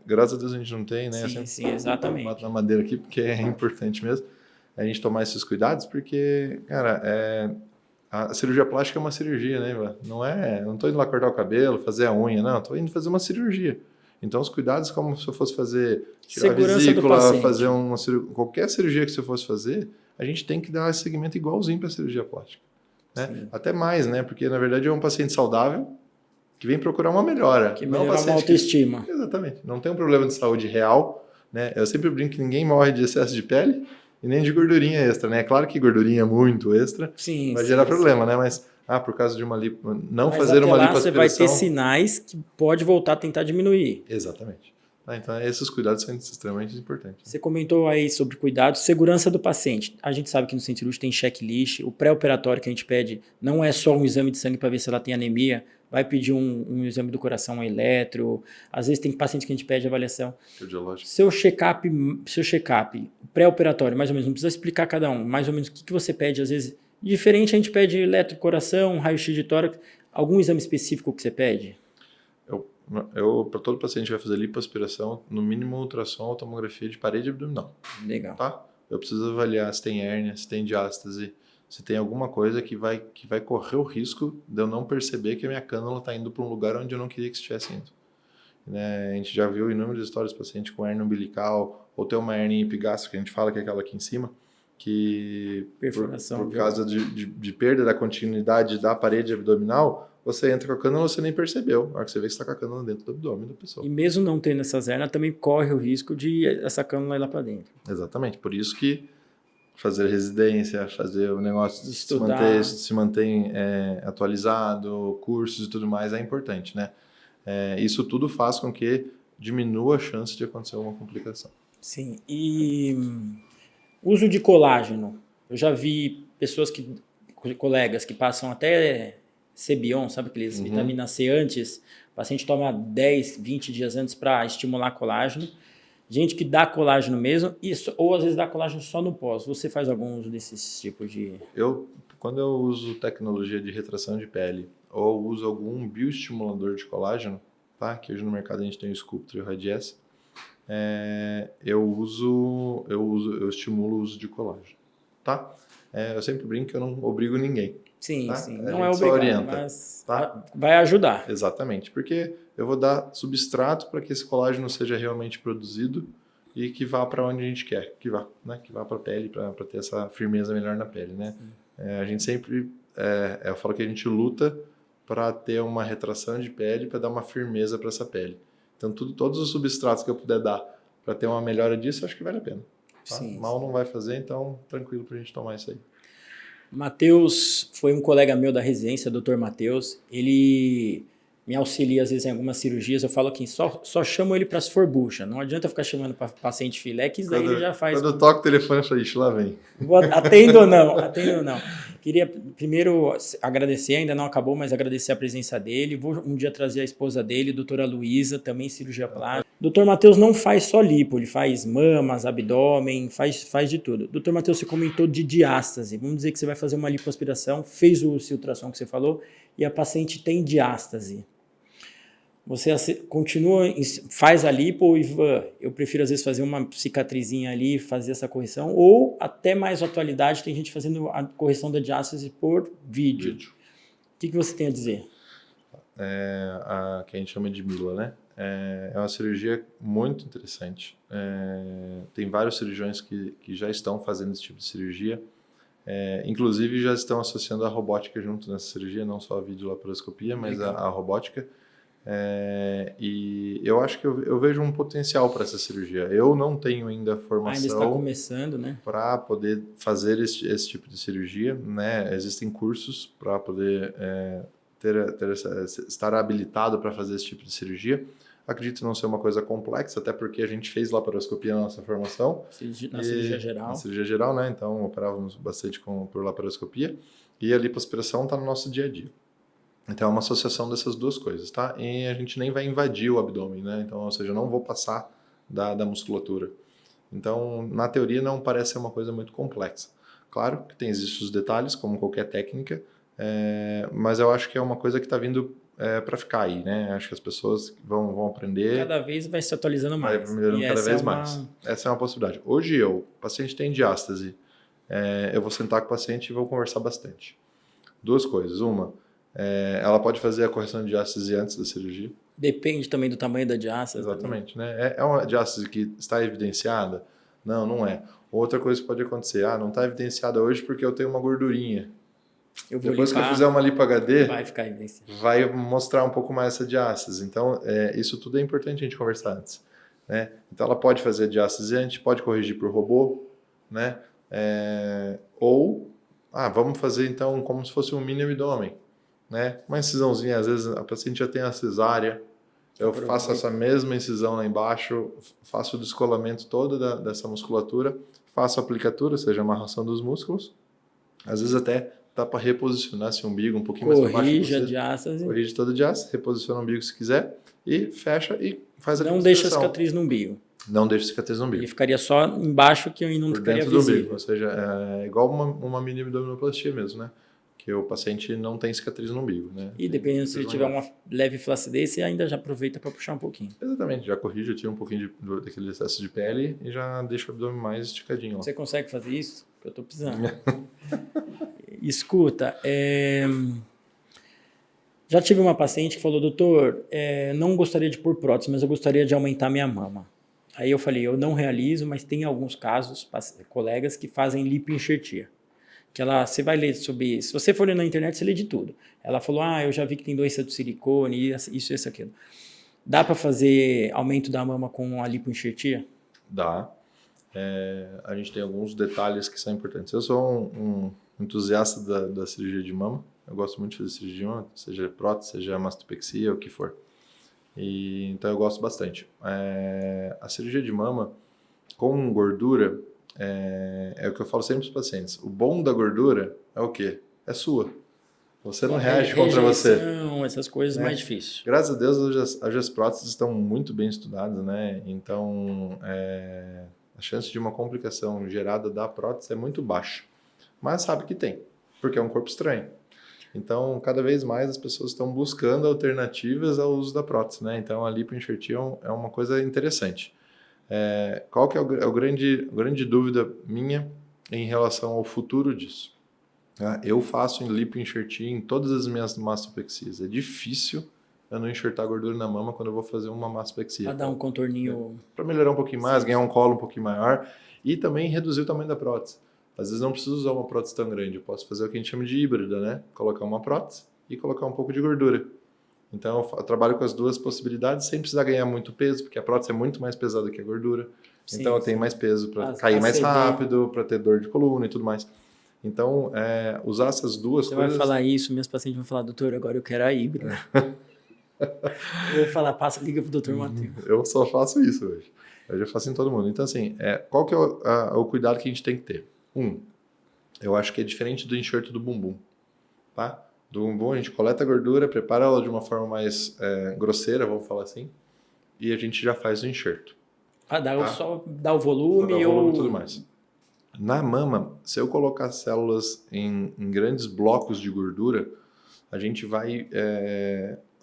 graças a Deus a gente não tem, né? Sim, exatamente. Bato na madeira aqui, porque é importante mesmo a gente tomar esses cuidados, porque, cara, a cirurgia plástica é uma cirurgia, né, Ivan? Não estou indo lá cortar o cabelo, fazer a unha, não, estou indo fazer uma cirurgia. Então, os cuidados, como se eu fosse tirar a vesícula, fazer qualquer cirurgia que você fosse fazer, a gente tem que dar esse segmento igualzinho para a cirurgia plástica. Né? Até mais, né? Porque, na verdade, é um paciente saudável que vem procurar uma melhora. Que melhorar uma autoestima. Exatamente. Não tem um problema de saúde real, né? Eu sempre brinco que ninguém morre de excesso de pele e nem de gordurinha extra, né? É claro que gordurinha muito extra vai gerar problema, né? Mas, por causa de fazer uma lipoaspiração... você vai ter sinais que pode voltar a tentar diminuir. Exatamente. Então, esses cuidados são extremamente importantes. Você comentou aí sobre cuidados, segurança do paciente. A gente sabe que no centro cirúrgico tem checklist. O pré-operatório que a gente pede não é só um exame de sangue para ver se ela tem anemia. Vai pedir um exame do coração, um eletro. Às vezes tem pacientes que a gente pede avaliação. Cardiológico. Seu check-up, pré-operatório, mais ou menos, não precisa explicar cada um. Mais ou menos o que você pede, às vezes. Diferente, a gente pede eletro, coração, raio-x de tórax. Algum exame específico que você pede? Para todo paciente que vai fazer lipoaspiração, no mínimo ultrassom ou tomografia de parede abdominal. Legal. Tá? Eu preciso avaliar se tem hérnia, se tem diástase, se tem alguma coisa que vai correr o risco de eu não perceber que a minha cânula está indo para um lugar onde eu não queria que estivesse indo. Né? A gente já viu inúmeras histórias de paciente com hérnia umbilical ou tem uma hérnia epigástrica, que a gente fala que é aquela aqui em cima, que por causa de perda da continuidade da parede abdominal, você entra com a cânula, você nem percebeu. Na hora que você vê que você está com a cânula dentro do abdômen da pessoa. E mesmo não tendo essas hérnias, também corre o risco de essa cânula ir lá para dentro. Exatamente. Por isso que fazer residência, fazer o negócio se mantém atualizado, cursos e tudo mais é importante, né? Isso tudo faz com que diminua a chance de acontecer uma complicação. Sim. E uso de colágeno. Eu já vi colegas que passam até Cebion, sabe aqueles vitamina C antes, o paciente toma 10, 20 dias antes para estimular colágeno. Gente que dá colágeno mesmo, ou às vezes dá colágeno só no pós. Você faz algum uso desses tipos de... Quando eu uso tecnologia de retração de pele ou uso algum bioestimulador de colágeno, tá? Que hoje no mercado a gente tem o Sculptra e o Radiesse, eu estimulo o uso de colágeno, tá? Eu sempre brinco que eu não obrigo ninguém. Sim, tá? sim. A Não é gente só obrigado, orienta, mas tá? vai ajudar. Exatamente, porque eu vou dar substrato para que esse colágeno seja realmente produzido e que vá para onde a gente quer que vá, né? Que vá para a pele, para ter essa firmeza melhor na pele, né? A gente sempre, eu falo que a gente luta para ter uma retração de pele, para dar uma firmeza para essa pele. Então, todos os substratos que eu puder dar para ter uma melhora disso, acho que vale a pena. Tá? Sim, Mal não vai fazer, então tranquilo para a gente tomar isso aí. Matheus foi um colega meu da residência, Dr. Matheus. Ele me auxilia às vezes em algumas cirurgias. Eu falo que só chamo ele para se for bucha. Não adianta ficar chamando para paciente filé, que isso daí ele já faz. Quando eu toco o telefone, eu falo, ixi, lá vem. Atendo ou não, atendo ou não. Queria primeiro agradecer, ainda não acabou, mas agradecer a presença dele. Vou um dia trazer a esposa dele, doutora Luísa, também cirurgia plástica. Dr. Matheus não faz só lipo, ele faz mamas, abdômen, faz de tudo. Dr. Matheus, você comentou de diástase. Vamos dizer que você vai fazer uma lipoaspiração, fez o ultrassom que você falou, e a paciente tem diástase. Você continua, faz a lipo, Ivan, eu prefiro às vezes fazer uma cicatrizinha ali, fazer essa correção, ou até mais atualidade, tem gente fazendo a correção da diástase por vídeo. O que você tem a dizer? Que a gente chama de Mila, né? É uma cirurgia muito interessante. Tem vários cirurgiões que já estão fazendo esse tipo de cirurgia. Inclusive já estão associando a robótica junto nessa cirurgia, não só a videolaparoscopia, mas a robótica. E eu acho que eu vejo um potencial para essa cirurgia. Eu não tenho ainda formação ainda está começando, né? Para poder fazer esse tipo de cirurgia, né? Existem cursos para poder estar habilitado para fazer esse tipo de cirurgia. Acredito não ser uma coisa complexa, até porque a gente fez laparoscopia na nossa formação. Na cirurgia geral. Na cirurgia geral, né? Então operávamos bastante por laparoscopia. E a lipoaspiração está no nosso dia a dia. Então é uma associação dessas duas coisas, tá? E a gente nem vai invadir o abdômen, né? Então, ou seja, eu não vou passar da musculatura. Então, na teoria, não parece ser uma coisa muito complexa. Claro que existem os detalhes, como qualquer técnica, mas eu acho que é uma coisa que está vindo para ficar aí, né? Acho que as pessoas vão aprender. Cada vez vai se atualizando mais. Vai melhorando cada vez mais. Essa é uma possibilidade. Hoje o paciente tem diástase, eu vou sentar com o paciente e vou conversar bastante. Duas coisas. Uma, ela pode fazer a correção de diástase antes da cirurgia. Depende também do tamanho da diástase. Exatamente, né? É uma diástase que está evidenciada? Não, não é. Outra coisa que pode acontecer, não está evidenciada hoje porque eu tenho uma gordurinha. Depois que eu fizer uma lipo HD, vai ficar evidenciado. Vai mostrar um pouco mais essa diástase. Então, isso tudo é importante a gente conversar antes, né? Então, ela pode fazer a diástase antes, pode corrigir por robô, né? Ou, vamos fazer então como se fosse um mini abdômen, né? Uma incisãozinha, às vezes a paciente já tem a cesárea, eu faço essa mesma incisão lá embaixo, faço o descolamento todo dessa musculatura, faço a aplicatura, ou seja, a amarração dos músculos, às vezes até dá para reposicionar esse umbigo um pouquinho mais para baixo. Corrige a diástase. Corrige toda a diástase, reposiciona o umbigo se quiser e fecha e faz a Não deixa a cicatriz no umbigo. Não deixa cicatriz no umbigo. E ficaria só embaixo que não ficaria visível. Do umbigo, ou seja, é igual uma mini abdominoplastia mesmo, né? Que o paciente não tem cicatriz no umbigo, né? E dependendo se ele tiver uma leve flacidez, você ainda já aproveita para puxar um pouquinho. Exatamente, já corrige, já tira um pouquinho daquele excesso de pele e já deixa o abdômen mais esticadinho. Você consegue fazer isso? Eu estou precisando. Escuta, já tive uma paciente que falou, doutor, não gostaria de pôr prótese, mas eu gostaria de aumentar minha mama. Aí eu falei, eu não realizo, mas tem alguns casos, colegas que fazem lipoenxertia. Que você vai ler sobre, se você for ler na internet, você lê de tudo. Ela falou, eu já vi que tem doença do silicone, isso, aquilo. Dá para fazer aumento da mama com a lipoenxertia? Dá. A gente tem alguns detalhes que são importantes. Eu sou um entusiasta da cirurgia de mama. Eu gosto muito de fazer cirurgia de mama, seja prótese, seja mastopexia, o que for. Então eu gosto bastante. A cirurgia de mama com gordura é o que eu falo sempre para os pacientes. O bom da gordura é o quê? É sua. Você não reage contra você. Essas coisas mais difíceis. Graças a Deus, hoje as próteses estão muito bem estudadas, né? Então, a chance de uma complicação gerada da prótese é muito baixa. Mas sabe que tem, porque é um corpo estranho. Então, cada vez mais as pessoas estão buscando alternativas ao uso da prótese, né? Então, a lipoenxertia é uma coisa interessante. Qual que é a grande dúvida minha em relação ao futuro disso? Eu faço em lipoenxertia em todas as minhas massopexias. É difícil eu não enxertar gordura na mama quando eu vou fazer uma massopexia. Para dar um contorninho... Para melhorar um pouquinho mais, ganhar um colo um pouquinho maior e também reduzir o tamanho da prótese. Às vezes não preciso usar uma prótese tão grande. Eu posso fazer o que a gente chama de híbrida, né? Colocar uma prótese e colocar um pouco de gordura. Então eu trabalho com as duas possibilidades sem precisar ganhar muito peso, porque a prótese é muito mais pesada que a gordura. Sim, então eu tenho mais peso para cair mais rápido, para ter dor de coluna e tudo mais. Então, usar essas duas coisas... Você vai falar isso, meus pacientes vão falar, doutor, agora eu quero a híbrida. Eu vou falar, liga pro doutor Matheus. Eu só faço isso hoje. Eu já faço em todo mundo. Então, assim, qual que é o cuidado que a gente tem que ter? Eu acho que é diferente do enxerto do bumbum, tá? Do bumbum a gente coleta a gordura, prepara ela de uma forma mais grosseira, vamos falar assim, e a gente já faz o enxerto. Só dá o volume e tudo mais. Na mama, se eu colocar células em grandes blocos de gordura, a gente vai...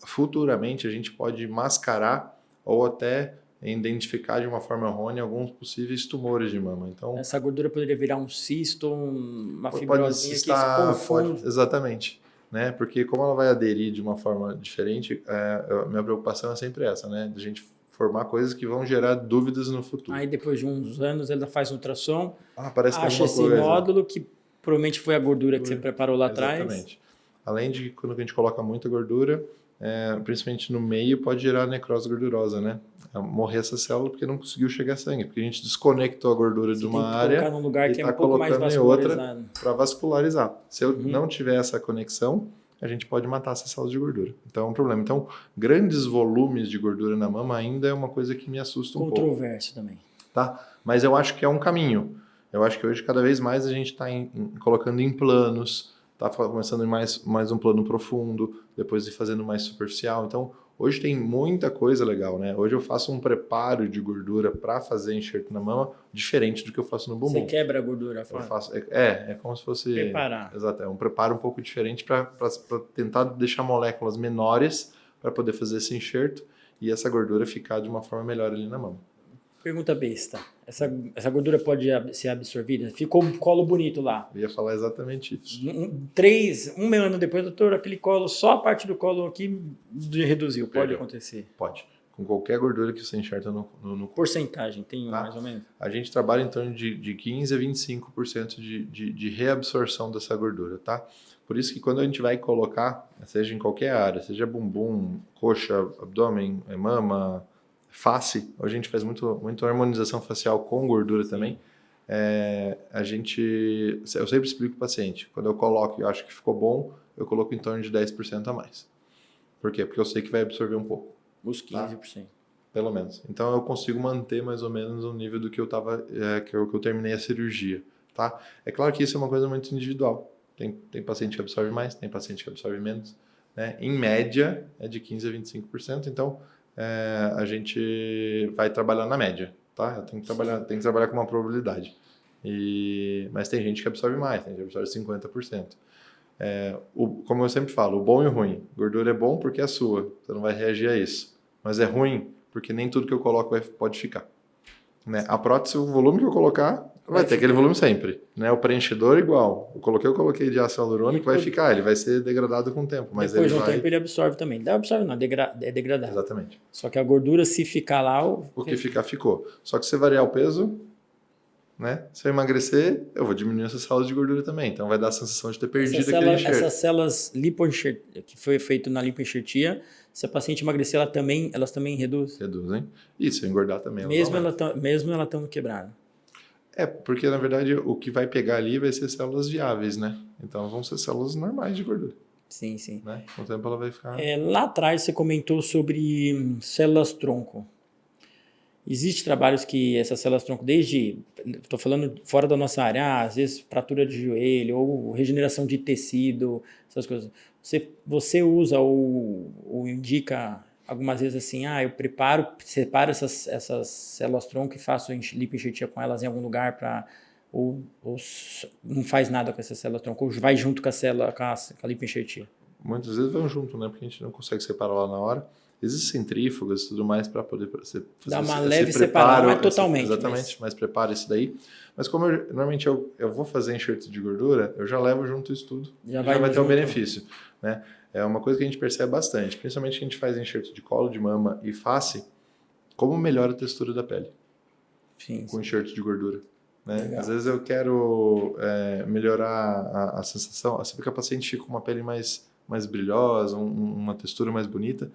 futuramente, a gente pode mascarar ou até identificar de uma forma errônea alguns possíveis tumores de mama. Então, essa gordura poderia virar um cisto, uma fibrosinha que se confunde. Exatamente. Né? Porque como ela vai aderir de uma forma diferente, minha preocupação é sempre essa, né? De a gente formar coisas que vão gerar dúvidas no futuro. Aí depois de uns anos ela faz ultrassom, acha esse nódulo que provavelmente foi a gordura que você preparou lá atrás. Exatamente. Além de quando a gente coloca muita gordura, principalmente no meio, pode gerar necrose gordurosa, né? Morrer essa célula porque não conseguiu chegar sangue, porque a gente desconectou a gordura de uma área num lugar e que está colocando em outra para vascularizar. Se eu não tiver essa conexão, a gente pode matar essas células de gordura. Então é um problema. Então, grandes volumes de gordura na mama ainda é uma coisa que me assusta um pouco. Controverso também. Tá? Mas eu acho que é um caminho. Eu acho que hoje, cada vez mais, a gente está colocando em planos, está começando em mais um plano profundo, depois de fazendo mais superficial. Então, hoje tem muita coisa legal, né? Hoje eu faço um preparo de gordura para fazer enxerto na mama, diferente do que eu faço no bumbum. Você quebra a gordura? Eu faço, é como se fosse... Preparar. Exato, é um preparo um pouco diferente para tentar deixar moléculas menores para poder fazer esse enxerto e essa gordura ficar de uma forma melhor ali na mama. Pergunta besta. Essa gordura pode ser absorvida? Ficou um colo bonito lá. Eu ia falar exatamente isso. Um ano depois, doutor, aquele colo, só a parte do colo aqui reduziu. Pode acontecer? Pode. Com qualquer gordura que você enxerta no porcentagem, tem mais ou menos? A gente trabalha em torno de 15% a 25% de reabsorção dessa gordura, tá? Por isso que quando a gente vai colocar, seja em qualquer área, seja bumbum, coxa, abdômen, mama, face, a gente faz muito harmonização facial com gordura também. Eu sempre explico para o paciente, quando eu coloco e acho que ficou bom, eu coloco em torno de 10% a mais. Por quê? Porque eu sei que vai absorver um pouco. Os 15%. Tá? Pelo menos. Então eu consigo manter mais ou menos o nível do que eu tava, que eu terminei a cirurgia. Tá? É claro que isso é uma coisa muito individual. Tem paciente que absorve mais, tem paciente que absorve menos. Né? Em média, é de 15% a 25%. Então, a gente vai trabalhar na média. Tá? Eu tenho que trabalhar com uma probabilidade. Mas tem gente que absorve mais, tem gente que absorve 50%. Como eu sempre falo, o bom e o ruim. Gordura é bom porque é sua, você não vai reagir a isso. Mas é ruim porque nem tudo que eu coloco pode ficar. Né? A prótese, o volume que eu colocar, vai ter aquele volume sempre. Né? O preenchedor igual. Eu coloquei de ácido hialurônico, vai ficar, ele vai ser degradado com o tempo. Mas depois de um tempo ele absorve também. Não absorve não, é degradado. Exatamente. Só que a gordura, se ficar lá... O que ficar, ficou. Só que se você variar o peso... Né? Se eu emagrecer, eu vou diminuir essas células de gordura também. Então vai dar a sensação de ter perdido aquele enxerto. Essas células que foi feito na lipoenxertia, se a paciente emagrecer, elas também reduzem? Reduzem. E se eu engordar também. Mesmo ela estando quebrada? Porque na verdade o que vai pegar ali vai ser células viáveis, né? Então vão ser células normais de gordura. Sim, sim. Né? Com o tempo ela vai ficar... Lá atrás você comentou sobre células-tronco. Existem trabalhos que essas células-tronco, estou falando fora da nossa área, às vezes fratura de joelho ou regeneração de tecido, essas coisas. Você usa ou indica algumas vezes assim, eu separo essas células-tronco e faço lipoenxertia com elas em algum lugar ou não faz nada com essas células-tronco, ou vai junto com a lipoenxertia? Muitas vezes vão junto, né? Porque a gente não consegue separar lá na hora. Existem centrífugas e tudo mais para poder fazer dar uma leve separação, mas totalmente. Exatamente, mas prepara isso daí. Mas como normalmente eu vou fazer enxerto de gordura, eu já levo junto isso tudo. Já vai ter um benefício, né? É uma coisa que a gente percebe bastante, principalmente que a gente faz enxerto de colo de mama e face, como melhora a textura da pele. Sim, com enxerto de gordura. Né? Às vezes eu quero melhorar a sensação. Você vê que a paciente fica com uma pele mais brilhosa, uma textura mais bonita.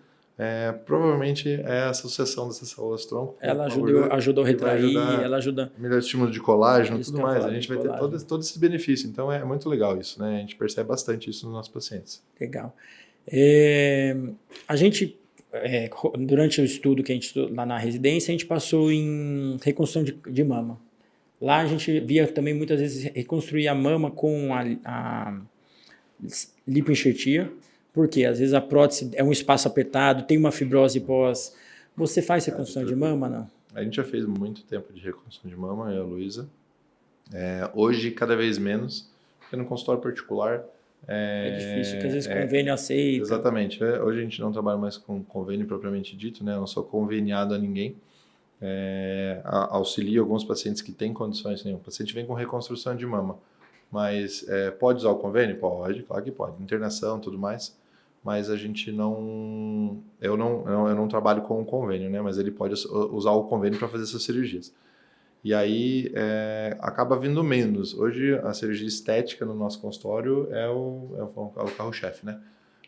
Provavelmente é a associação dessas células tronco. Ela ajuda a retrair, ela ajuda... Melhor estímulo de colágeno, tudo mais. A gente vai ter todo esse benefício. Então é muito legal isso, né? A gente percebe bastante isso nos nossos pacientes. Legal. A gente, durante o estudo que a gente estudou lá na residência, a gente passou em reconstrução de mama. Lá a gente via também muitas vezes reconstruir a mama com a lipoenxertia, porque às vezes a prótese é um espaço apertado, tem uma fibrose pós. Você faz reconstrução de mama, não? A gente já fez muito tempo de reconstrução de mama, eu e a Luísa. Hoje, cada vez menos, porque no consultório particular... É difícil, porque às vezes convênio aceita. Exatamente. Hoje a gente não trabalha mais com convênio propriamente dito, né? Eu não sou conveniado a ninguém. Auxilio alguns pacientes que têm condições. O paciente vem com reconstrução de mama, mas pode usar o convênio? Pode, claro que pode. Internação, tudo mais. Mas a gente não... Eu não trabalho com o convênio, né? Mas ele pode usar o convênio para fazer essas cirurgias. E aí acaba vindo menos. Hoje a cirurgia estética no nosso consultório é o carro-chefe, né?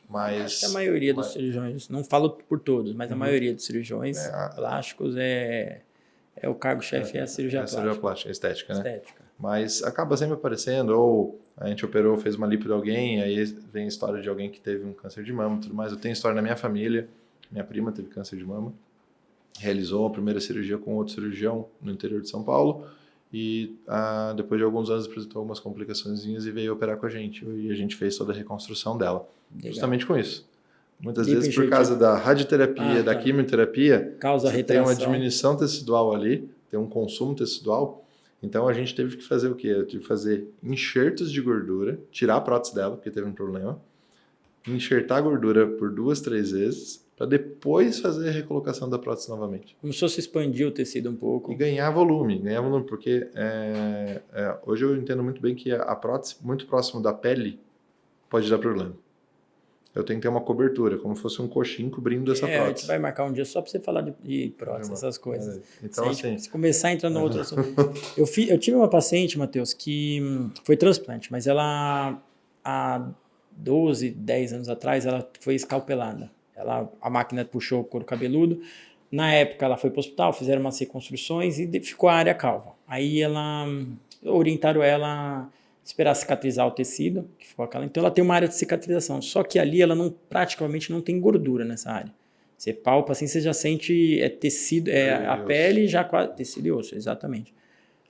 Mas acho que a maioria dos cirurgiões, não falo por todos, mas a maioria dos cirurgiões plásticos o cargo-chefe é a cirurgia plástica. A cirurgia plástica, estética, né? Estética. Mas acaba sempre aparecendo, ou a gente operou, fez uma lipo de alguém, aí vem a história de alguém que teve um câncer de mama e tudo mais. Eu tenho história na minha família, minha prima teve câncer de mama. Realizou a primeira cirurgia com outro cirurgião no interior de São Paulo e depois de alguns anos apresentou algumas complicaçõezinhas e veio operar com a gente. E a gente fez toda a reconstrução dela. Legal. Justamente com isso. Muitas vezes por causa da radioterapia, da quimioterapia, você tem uma diminuição tecidual ali, tem um consumo tecidual. Então a gente teve que fazer o quê? Eu tive que fazer enxertos de gordura, tirar a prótese dela, porque teve um problema, enxertar a gordura por 2, 3 vezes, para depois fazer a recolocação da prótese novamente. Como se fosse expandir o tecido um pouco. E ganhar volume, porque hoje eu entendo muito bem que a prótese, muito próximo da pele, pode dar problema. Eu tenho que ter uma cobertura, como se fosse um coxim cobrindo essa prótese. A gente vai marcar um dia só para você falar de prótese, essas coisas. Então, se começar a entrar no outro assunto. Eu tive uma paciente, Matheus, que foi transplante, mas ela, há 12, 10 anos atrás, ela foi escalpelada. A máquina puxou o couro cabeludo. Na época, ela foi para o hospital, fizeram umas reconstruções e ficou a área calva. Aí orientaram ela a esperar cicatrizar o tecido, que ficou aquela. Então, ela tem uma área de cicatrização. Só que ali, ela praticamente não tem gordura nessa área. Você palpa assim, você já sente tecido, a pele já quase... Tecido e osso, exatamente.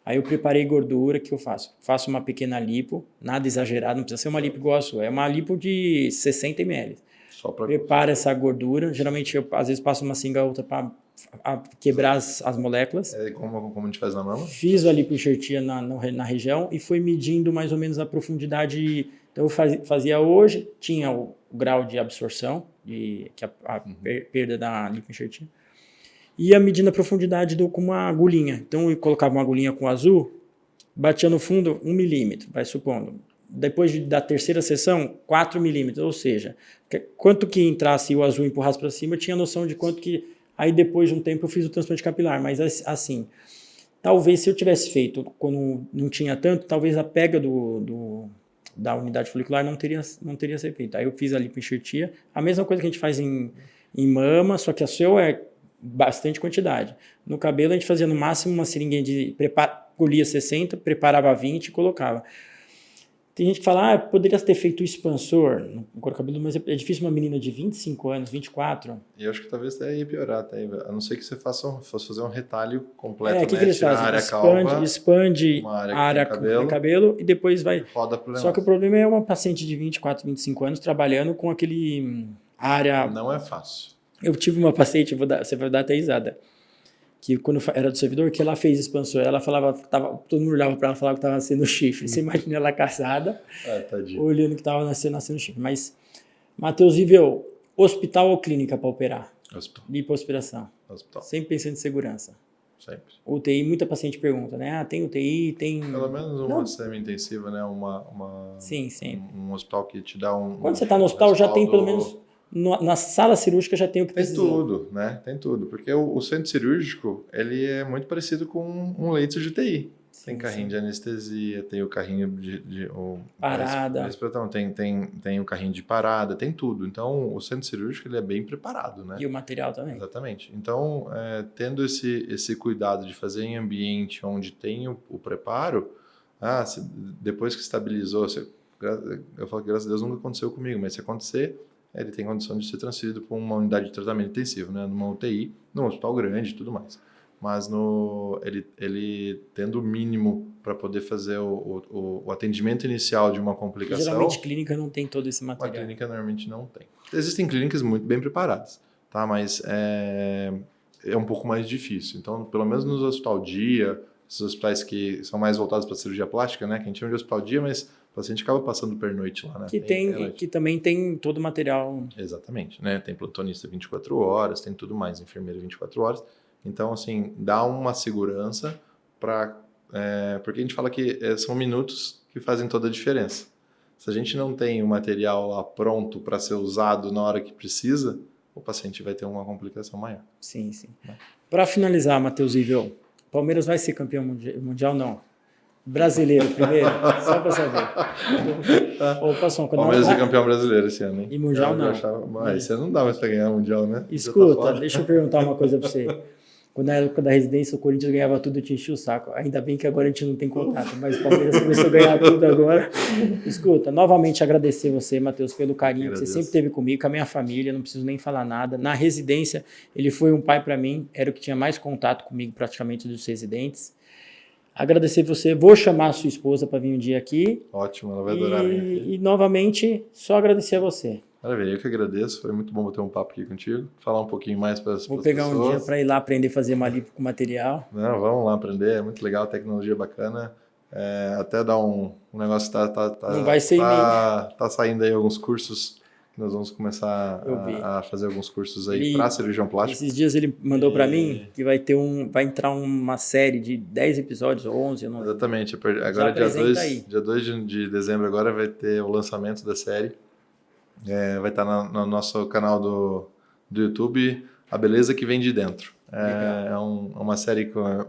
Aí eu preparei gordura, que eu faço? Faço uma pequena lipo, nada exagerado, não precisa ser uma lipo igual a sua. É uma lipo de 60 ml. Prepara essa gordura. Geralmente, eu às vezes passo uma singa outra para quebrar as moléculas. Como a gente faz na mama? Fiz a lipoenxertia na região e foi medindo mais ou menos a profundidade. Então, eu fazia hoje, tinha o grau de absorção, perda da lipoenxertia. Ia medindo a profundidade com uma agulhinha. Então, eu colocava uma agulhinha com azul, batia no fundo 1 milímetro, vai supondo. Depois da terceira sessão, 4 milímetros, ou seja, quanto que entrasse e o azul empurrasse para cima, eu tinha noção de quanto que... Aí depois de um tempo eu fiz o transplante capilar, mas assim, talvez se eu tivesse feito quando não tinha tanto, talvez a pega da unidade folicular não teria sido feita. Aí eu fiz a lipoenxertia, a mesma coisa que a gente faz em mama, só que a sua é bastante quantidade. No cabelo a gente fazia no máximo uma seringuinha colhia 60, preparava 20 e colocava. Tem gente que fala, poderia ter feito o expansor no couro cabeludo, mas é difícil uma menina de 25 anos, 24. E eu acho que talvez daí ia piorar, tá? A não ser que você fosse fazer um retalho completo, que eles fazem? A área calva, expande a área com cabelo e depois vai... Roda pro Só que o problema é uma paciente de 24, 25 anos trabalhando com aquele área... Não é fácil. Eu tive uma paciente, você vai dar até risada, que quando era do servidor, que ela fez expansor, ela falava, todo mundo olhava para ela e falava que estava nascendo chifre. Você imagina ela casada, olhando que estava nascendo chifre. Mas, Matheus, viveu hospital ou clínica para operar? Hospital. Lipoaspiração. Hospital. Sempre pensando em segurança. Sempre. UTI, muita paciente pergunta, né? Tem UTI, tem... Pelo menos uma semi-intensiva, né? Sim. Um hospital que te dá um... Quando você está no hospital, já tem pelo menos... Na sala cirúrgica já tem o que precisa. Tem tudo, né? Tem tudo. Porque o centro cirúrgico, ele é muito parecido com um leito de UTI. Tem carrinho de anestesia, tem o carrinho de parada. Tem o carrinho de parada, tem tudo. Então, o centro cirúrgico ele é bem preparado, né? E o material também. Exatamente. Então, tendo esse cuidado de fazer em ambiente onde tem o preparo, depois que estabilizou, eu falo que graças a Deus nunca aconteceu comigo, mas se acontecer, ele tem condição de ser transferido para uma unidade de tratamento intensivo, né? Numa UTI, num hospital grande e tudo mais. Mas ele tendo o mínimo para poder fazer o atendimento inicial de uma complicação... Geralmente clínica não tem todo esse material. A clínica normalmente não tem. Existem clínicas muito bem preparadas, tá? Mas é um pouco mais difícil. Então, pelo menos nos hospital dia, esses hospitais que são mais voltados para a cirurgia plástica, né? Que a gente chama de hospital dia, mas o paciente acaba passando pernoite lá, né? Que também tem todo o material. Exatamente, né? Tem plantonista 24 horas, tem tudo mais, enfermeiro 24 horas. Então, assim, dá uma segurança porque a gente fala que são minutos que fazem toda a diferença. Se a gente não tem o material lá pronto para ser usado na hora que precisa, o paciente vai ter uma complicação maior. Sim. Para finalizar, Matheus Ivel, Palmeiras vai ser campeão mundial não? Brasileiro primeiro? Só para saber. Palmeiras é campeão brasileiro esse ano, hein? E mundial não. Esse ano não dá mais para ganhar mundial, né? Escuta, deixa eu perguntar uma coisa para você. Quando na época da residência o Corinthians ganhava tudo, eu te enchi o saco. Ainda bem que agora a gente não tem contato, mas o Palmeiras começou a ganhar tudo agora. Escuta, novamente agradecer você, Matheus, pelo carinho que você sempre teve comigo, com a minha família, não preciso nem falar nada. Na residência, ele foi um pai para mim, era o que tinha mais contato comigo praticamente dos residentes. Agradecer você, vou chamar a sua esposa para vir um dia aqui. Ótimo, ela vai adorar. E novamente, só agradecer a você. Maravilha, eu que agradeço, foi muito bom bater um papo aqui contigo, falar um pouquinho mais para as pessoas. Vou pegar um dia para ir lá aprender a fazer uma lipo com material. Não, vamos lá aprender, é muito legal, tecnologia bacana, até dar um negócio que não vai ser tá saindo aí alguns cursos, que nós vamos começar a fazer alguns cursos aí para cirurgião plástico. Esses dias ele mandou para mim que vai entrar uma série de 10 episódios, ou 11, eu não lembro. Exatamente, agora dia 2 de dezembro agora vai ter o lançamento da série. Vai estar no nosso canal do YouTube, A Beleza que Vem de Dentro. É uma série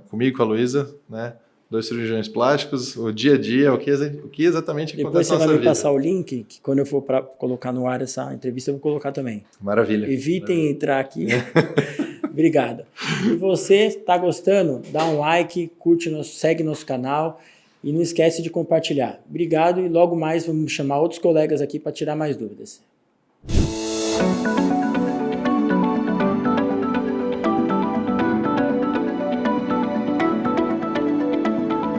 comigo, com a Luísa, né? 2 cirurgiões plásticos, o dia a dia, o que exatamente acontece na nossa vida. Depois você vai me passar o link, que quando eu for para colocar no ar essa entrevista, eu vou colocar também. Maravilha. Evitem entrar aqui. Obrigado. E você está gostando? Dá um like, segue nosso canal. E não esquece de compartilhar. Obrigado e logo mais vamos chamar outros colegas aqui para tirar mais dúvidas.